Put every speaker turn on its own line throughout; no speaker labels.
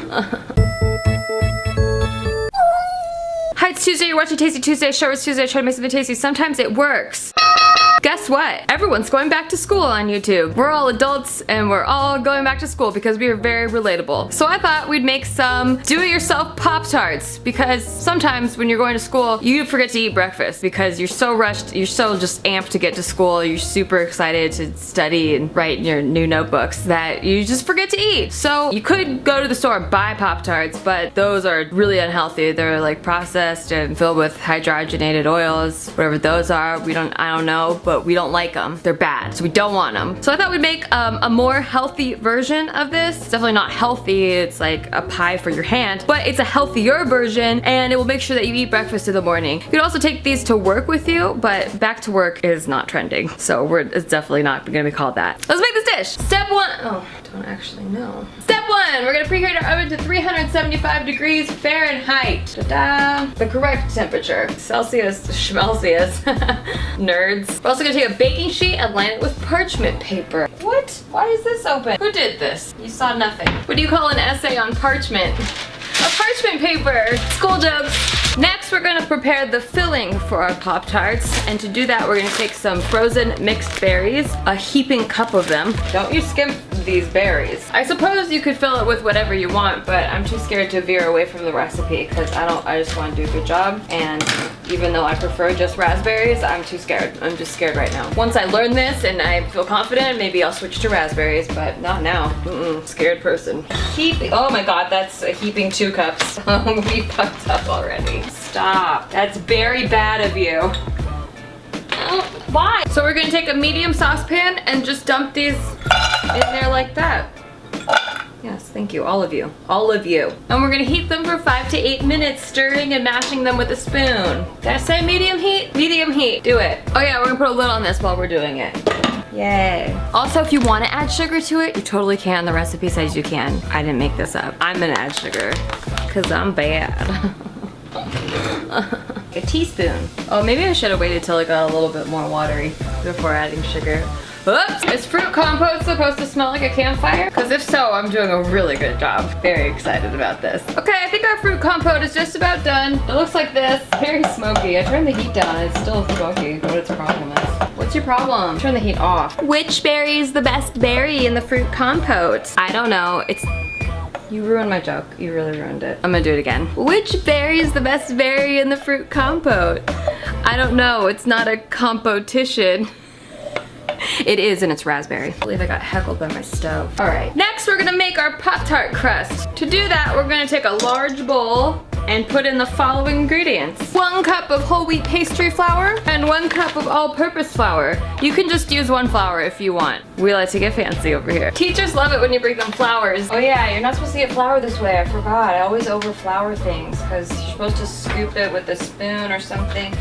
Hi, it's Tuesday, you're watching Tasty Tuesday. Show is Tuesday, I try to make something tasty. Sometimes it works. Guess what? Everyone's going back to school on YouTube. We're all adults and we're all going back to school because we are very relatable. So I thought we'd make some do-it-yourself Pop-Tarts because sometimes when you're going to school, you forget to eat breakfast because you're so rushed, you're so just amped to get to school, you're super excited to study and write in your new notebooks that you just forget to eat. So you could go to the store and buy Pop-Tarts, but those are really unhealthy. They're like processed and filled with hydrogenated oils, whatever those are. I don't know, but we don't like them. They're bad, so we don't want them. So I thought we'd make a more healthy version of this. It's definitely not healthy, it's like a pie for your hand, but it's a healthier version and it will make sure that you eat breakfast in the morning. You can also take these to work with you, but back to work is not trending, so it's definitely not gonna be called that. Let's make this dish. Step one, oh, I don't actually know. Step one, we're gonna preheat our oven to 375 degrees Fahrenheit. Ta-da! The correct temperature. Celsius, schmelsius. Nerds. We're also gonna take a baking sheet and line it with parchment paper. What? Why is this open? Who did this? You saw nothing. What do you call an essay on parchment? A parchment paper! School jokes! Next, we're gonna prepare the filling for our Pop-Tarts, and to do that, we're gonna take some frozen mixed berries, a heaping cup of them. Don't you skimp these berries. I suppose you could fill it with whatever you want, but I'm too scared to veer away from the recipe because I just want to do a good job, and even though I prefer just raspberries, I'm too scared. I'm just scared right now. Once I learn this and I feel confident, maybe I'll switch to raspberries, but not now. Scared person. Oh my god, that's a heaping 2 cups. We fucked up already. Stop. That's very bad of you. Oh, why? So we're gonna take a medium saucepan and just dump these in there like that. Yes, thank you, all of you. All of you. And we're gonna heat them for 5 to 8 minutes, stirring and mashing them with a spoon. Did I say medium heat? Medium heat, do it. Oh yeah, we're gonna put a lid on this while we're doing it. Yay. Also, if you want to add sugar to it, you totally can. The recipe says you can. I didn't make this up. I'm gonna add sugar, cause I'm bad. A teaspoon. Oh, maybe I should have waited till it got a little bit more watery before adding sugar. Oops! Is fruit compote supposed to smell like a campfire? Because if so, I'm doing a really good job. Very excited about this. Okay, I think our fruit compote is just about done. It looks like this. Very smoky. I turned the heat down and it's still smoky. What its problem is. What's your problem? Turn the heat off. Which berry is the best berry in the fruit compote? I don't know. You ruined my joke. You really ruined it. I'm gonna do it again. Which berry is the best berry in the fruit compote? I don't know. It's not a competition. It is, and it's raspberry. I believe I got heckled by my stove. All right, next we're gonna make our Pop-Tart crust. To do that, we're gonna take a large bowl and put in the following ingredients. 1 cup of whole wheat pastry flour and 1 cup of all-purpose flour. You can just use 1 flour if you want. We like to get fancy over here. Teachers love it when you bring them flowers. Oh yeah, you're not supposed to get flour this way, I forgot. I always over-flour things because you're supposed to scoop it with a spoon or something.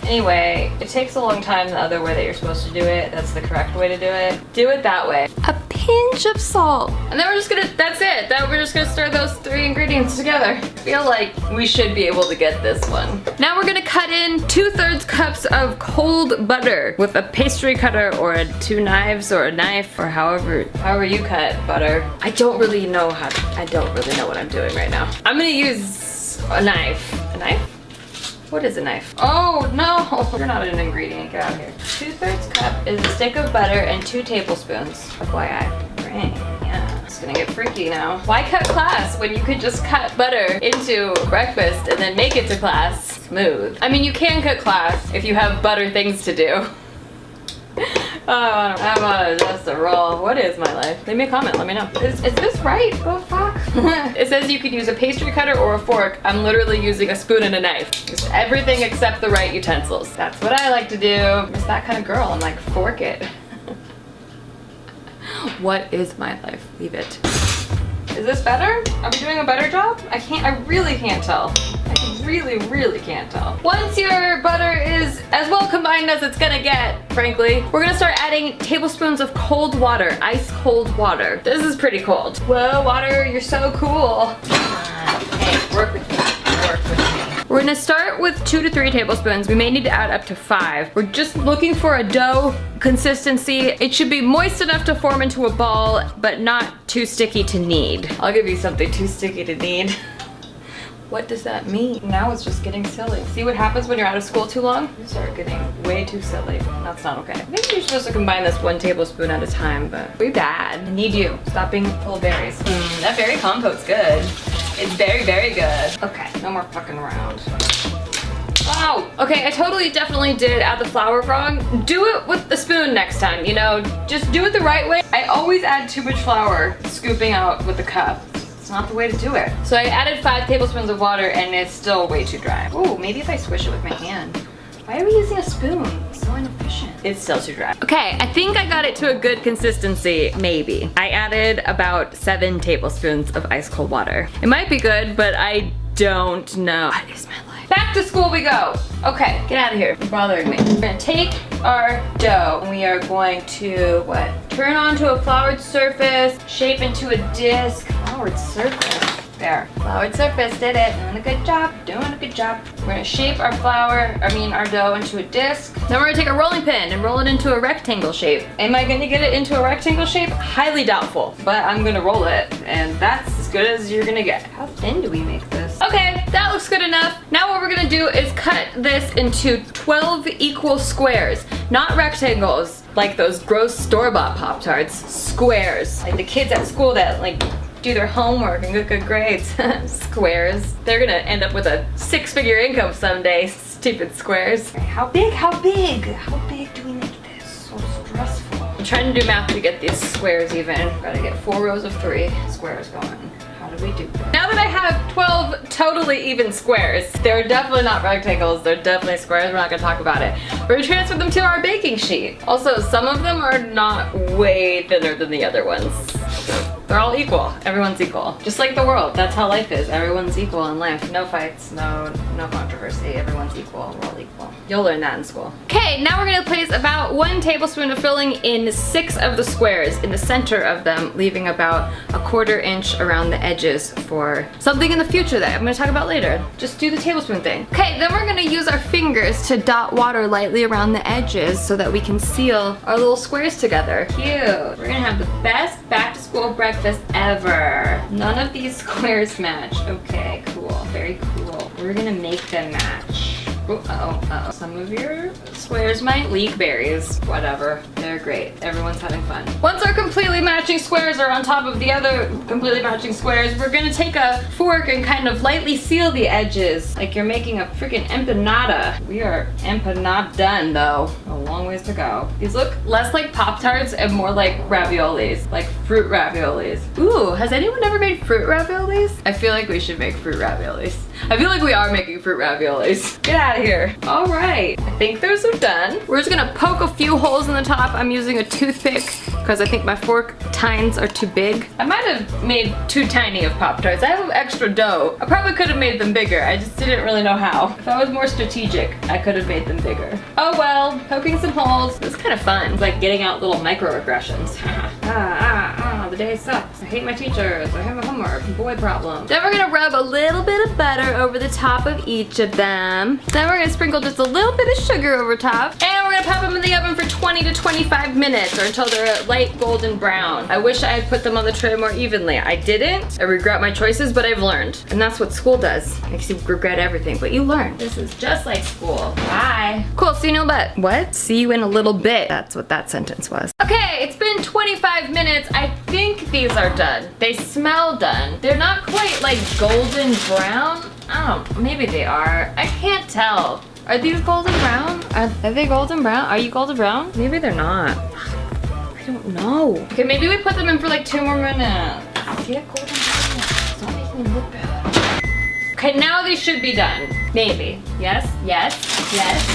Anyway, it takes a long time the other way that you're supposed to do it. That's the correct way to do it. Do it that way. A pinch of salt. And then that's it. Then we're just gonna stir those 3 ingredients together. I feel like we should be able to get this one. Now we're gonna cut in 2/3 cups of cold butter with a pastry cutter or 2 knives or a knife or however you cut butter. I don't really know what I'm doing right now. I'm gonna use a knife. A knife? What is a knife? Oh no, you're not an ingredient, get out of here. 2/3 cup is a stick of butter and 2 tablespoons. FYI. Right, yeah. It's gonna get freaky now. Why cut class when you could just cut butter into breakfast and then make it to class smooth? I mean, you can cut class if you have butter things to do. I'm on just a roll. What is my life? Leave me a comment, let me know. Is this right? Oh fuck. It says you could use a pastry cutter or a fork. I'm literally using a spoon and a knife. Just everything except the right utensils. That's what I like to do. I'm just that kind of girl. I'm like, fork it. What is my life? Leave it. Is this better? Are we doing a better job? I really can't tell. I really can't tell. Once your butter is as well combined as it's gonna get, frankly, we're gonna start adding tablespoons of cold water, ice cold water. This is pretty cold. Whoa, water, you're so cool. Hey, work with me, work with me. We're gonna start with 2 to 3 tablespoons. We may need to add up to 5. We're just looking for a dough consistency. It should be moist enough to form into a ball, but not too sticky to knead. I'll give you something too sticky to knead. What does that mean? Now it's just getting silly. See what happens when you're out of school too long? You start getting way too silly. That's not okay. Maybe you're supposed to combine this 1 tablespoon at a time, but we bad. I need you. Stop being full of berries. That berry compote's good. It's very, very good. Okay, no more fucking around. Wow. Okay, I totally definitely did add the flour wrong. Do it with the spoon next time, you know? Just do it the right way. I always add too much flour, scooping out with the cup. It's not the way to do it. So I added 5 tablespoons of water and it's still way too dry. Ooh, maybe if I swish it with my hand. Why are we using a spoon? It's so inefficient. It's still too dry. Okay, I think I got it to a good consistency, maybe. I added about 7 tablespoons of ice cold water. It might be good, but I don't know. What is my life? Back to school we go. Okay, get out of here. You're bothering me. We're gonna take our dough and we are going to, what? Turn onto a floured surface, shape into a disc. Floured surface. There. Floured surface, did it. Doing a good job, doing a good job. We're gonna shape our our dough into a disc. Then we're gonna take a rolling pin and roll it into a rectangle shape. Am I gonna get it into a rectangle shape? Highly doubtful, but I'm gonna roll it and that's as good as you're gonna get. How thin do we make this? Okay, that looks good enough. Now what we're gonna do is cut this into 12 equal squares, not rectangles like those gross store-bought Pop-Tarts. Squares, like the kids at school that like do their homework and get good grades. Squares. They're gonna end up with a 6-figure income someday. Stupid squares. How big? How big? How big do we make this? So stressful. I'm trying to do math to get these squares even. Gotta get 4 rows of 3 squares going. How do we do that? Now that I have 12 totally even squares, they're definitely not rectangles, they're definitely squares, we're not gonna talk about it. We're gonna transfer them to our baking sheet. Also, some of them are not way thinner than the other ones. They're all equal. Everyone's equal. Just like the world. That's how life is. Everyone's equal in life. No fights, no controversy. Everyone's equal. We're all equal. You'll learn that in school. Okay, now we're gonna place about 1 tablespoon of filling in 6 of the squares in the center of them, leaving about a 1/4 inch around the edges for something in the future that I'm gonna talk about later. Just do the tablespoon thing. Okay, then we're gonna use our fingers to dot water lightly around the edges so that we can seal our little squares together. Cute. We're gonna have the best back to school breakfast ever. None of these squares match. Okay, cool. Very cool. We're gonna make them match. Uh-oh. Some of your squares might leak berries. Whatever. They're great. Everyone's having fun. Once our completely matching squares are on top of the other completely matching squares, we're gonna take a fork and kind of lightly seal the edges like you're making a freaking empanada. We are empanada done though. A long ways to go. These look less like Pop-Tarts and more like raviolis, like fruit raviolis. Ooh, has anyone ever made fruit raviolis? I feel like we should make fruit raviolis. I feel like we are making fruit raviolis. Get out of here. All right, I think those are done. We're just gonna poke a few holes in the top. I'm using a toothpick because I think my fork tines are too big. I might have made too tiny of Pop-Tarts. I have extra dough. I probably could have made them bigger. I just didn't really know how. If I was more strategic, I could have made them bigger. Oh well, poking some holes. It's kind of fun. It's like getting out little microaggressions. The day sucks. I hate my teachers. I have a homework. Boy problem. Then we're gonna rub a little bit of butter over the top of each of them. Then we're gonna sprinkle just a little bit of sugar over top. And we're gonna pop them in the oven for 20 to 25 minutes or until they're light golden brown. I wish I had put them on the tray more evenly. I didn't. I regret my choices, but I've learned. And that's what school does. Makes you regret everything, but you learn. This is just like school. Bye. Cool, see you in a little bit. What? See you in a little bit. That's what that sentence was. Okay, it's been 25 minutes. I think these are done. They smell done. They're not quite like golden brown. Oh, maybe they are. I can't tell. Are these golden brown? Are they golden brown? Are you golden brown? Maybe they're not. I don't know. Okay, maybe we put them in for like 2 more minutes. Get golden brown. Stop making them look bad. Okay, now they should be done. Maybe. Yes, yes, yes,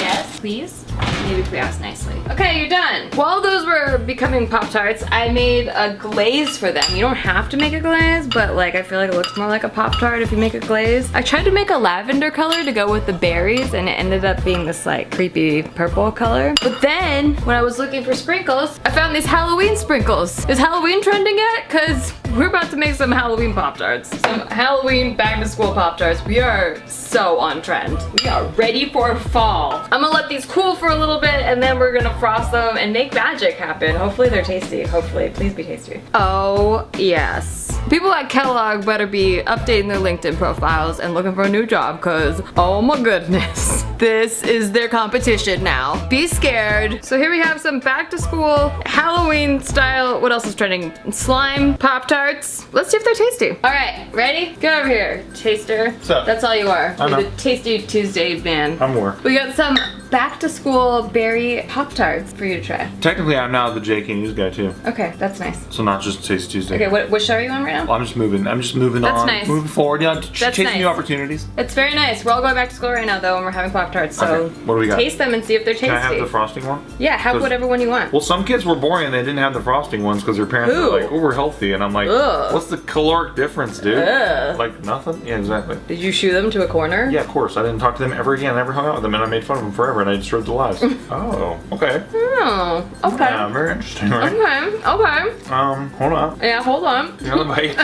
yes, please. Maybe if we ask nicely. Okay, you're done. While those were becoming Pop-Tarts, I made a glaze for them. You don't have to make a glaze, but like I feel like it looks more like a Pop-Tart if you make a glaze. I tried to make a lavender color to go with the berries and it ended up being this like creepy purple color. But then when I was looking for sprinkles, I found these Halloween sprinkles. Is Halloween trending yet? Cause we're about to make some Halloween Pop-Tarts. Some Halloween back-to-school Pop-Tarts. We are so on trend. We are ready for fall. I'm gonna let these cool for a little bit and then we're gonna frost them and make magic happen. Hopefully they're tasty. Hopefully, please be tasty. Oh, yes. People at Kellogg better be updating their LinkedIn profiles and looking for a new job, cause oh my goodness, this is their competition now. Be scared. So here we have some back to school Halloween style, what else is trending? Slime Pop-Tarts. Let's see if they're tasty. All right, ready? Get over here, taster.
What's up?
That's all you are.
I know.
You're the Tasty Tuesday man.
I'm more.
We got some back to school berry Pop-Tarts for you to try.
Technically, I'm now the JK News guy too.
Okay, that's nice.
So not just Tasty Tuesday.
Okay, what show are you on right now?
Well, I'm just moving
That's
on.
nice.
Moving forward, yeah, chasing
nice.
new opportunities.
It's very nice. We're all going back to school right now though and we're having Pop-Tarts, so
Okay, what do we got?
taste them and see if they're tasty.
Can I have the frosting one?
Yeah, have
'Cause-
whatever one you want.
Well, some kids were boring and they didn't have the frosting ones because their parents
Ooh.
were like, "Oh, we're healthy," and I'm like,
Ugh.
"What's the caloric difference, dude?"
Ugh.
Like nothing. Yeah, exactly.
Did you shoo them to a corner?
Yeah, of course. I didn't talk to them ever again. I never hung out with them, and I made fun of them forever, and I destroyed their lives. Oh, okay.
Oh, okay.
Yeah, very interesting, right?
Okay.
Hold on.
Yeah, hold on.
Another bite.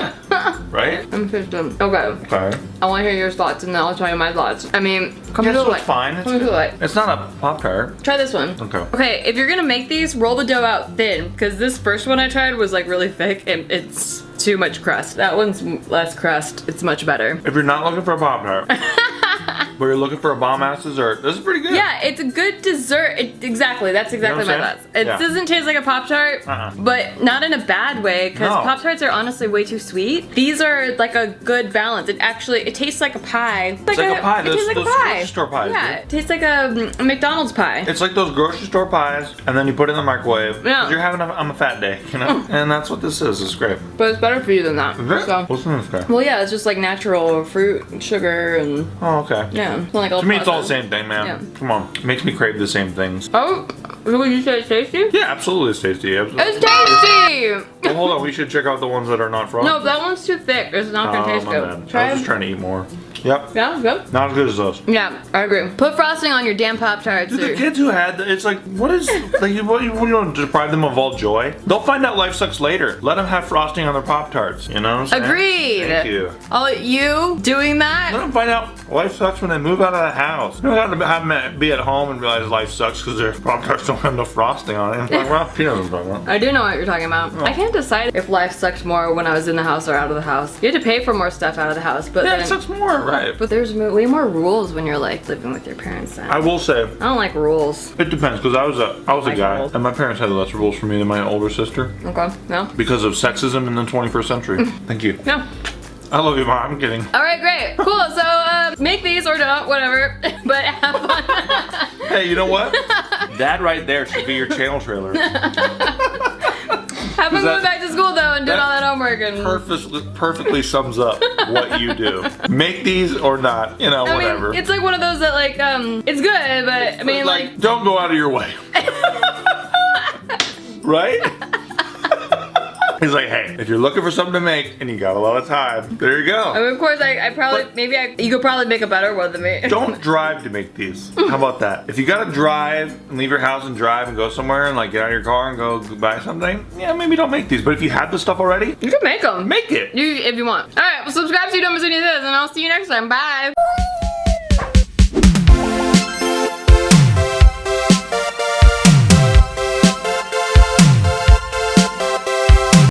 Right?
I'm pissed. Okay.
Okay.
I want to hear your thoughts and then I'll tell you my thoughts. I mean, come
Yeah,
to the
so
light.
it's fine.
Come to the light.
It's not a Pop-Tart.
Try this one.
Okay.
Okay, if you're gonna make these, roll the dough out thin because this first one I tried was like really thick and it's too much crust. That one's less crust. It's much better.
If you're not looking for a Pop-Tart, but you're looking for a bomb-ass dessert, this is pretty good.
Yeah, it's a good dessert. Exactly, that's exactly
You know
my
what I'm
thoughts.
saying?
It
Yeah.
doesn't taste like a Pop-Tart, but not in a bad way because
No.
Pop-Tarts are honestly way too sweet. These are like a good balance. It tastes like a pie.
It's like a pie.
It tastes like a
Those
pie.
grocery store pies,
Yeah,
dude.
it tastes like a McDonald's pie.
It's like those grocery store pies, and then you put it in the microwave. 'Cause
Yeah.
You're having a fat day, you know? And that's what this is. It's great.
But it's better for you than that.
Is it?
So.
What's in this guy?
Well, yeah, it's just like natural fruit and sugar and
Oh, okay.
yeah, it's not like all
To me, it's all the
processed.
same thing, man.
Yeah.
Come on. It makes me crave the same things.
Oh, would you say it's tasty?
Yeah, absolutely. It's tasty. Absolutely.
It's tasty!
Well, hold on. We should check out the ones that are not frosted.
No, that one's too thick. It's not gonna taste
my
good.
bad.
Try
I was
it.
just trying to eat more. Yep.
Yeah, it's good.
Not as good as those.
Yeah, I agree. Put frosting on your damn Pop-Tarts.
Dude, the
or-
kids who had it's like, what is like? You don't deprive them of all joy. They'll find out life sucks later. Let them have frosting on their Pop-Tarts. You know what I'm saying?
Agreed.
Thank you.
Oh, you doing that?
Let them find out life sucks when they move out of the house. You don't have to have them be at home and realize life sucks because their Pop-Tarts don't have no frosting on it. Like, well, you know what I'm talking about.
I do know what you're talking about. I can't decide if life sucked more when I was in the house or out of the house. You had to pay for more stuff out of the house, but
Yeah,
then,
it sucks more, right?
but there's way more rules when you're like living with your parents. Then.
I will say,
I don't like rules.
it depends because I was a
Like
guy
rules.
and my parents had less rules for me than my older sister
Okay, no?
because of sexism in the 21st century. Thank you.
No.
I love you, Mom. I'm kidding.
All right, great. Cool. So make these or don't, whatever. But have fun.
Hey, you know what? That right there should be your channel trailer.
Have fun going back to school though and doing
that
all that homework and.
Perfectly sums up what you do. Make these or not, you know,
I
whatever.
mean, it's like one of those that like it's good, but I mean like
don't go out of your way. Right? He's like, hey, if you're looking for something to make and you got a lot of time, there you go.
I mean, of course, I probably, you could probably make a better one than me.
Don't drive to make these. How about that? If you gotta drive and leave your house and drive and go somewhere and like get out of your car and go buy something, yeah, maybe don't make these. But if you have the stuff already,
You can make them.
make it.
If you want. All right, well, subscribe so you don't miss any of this, and I'll see you next time. Bye.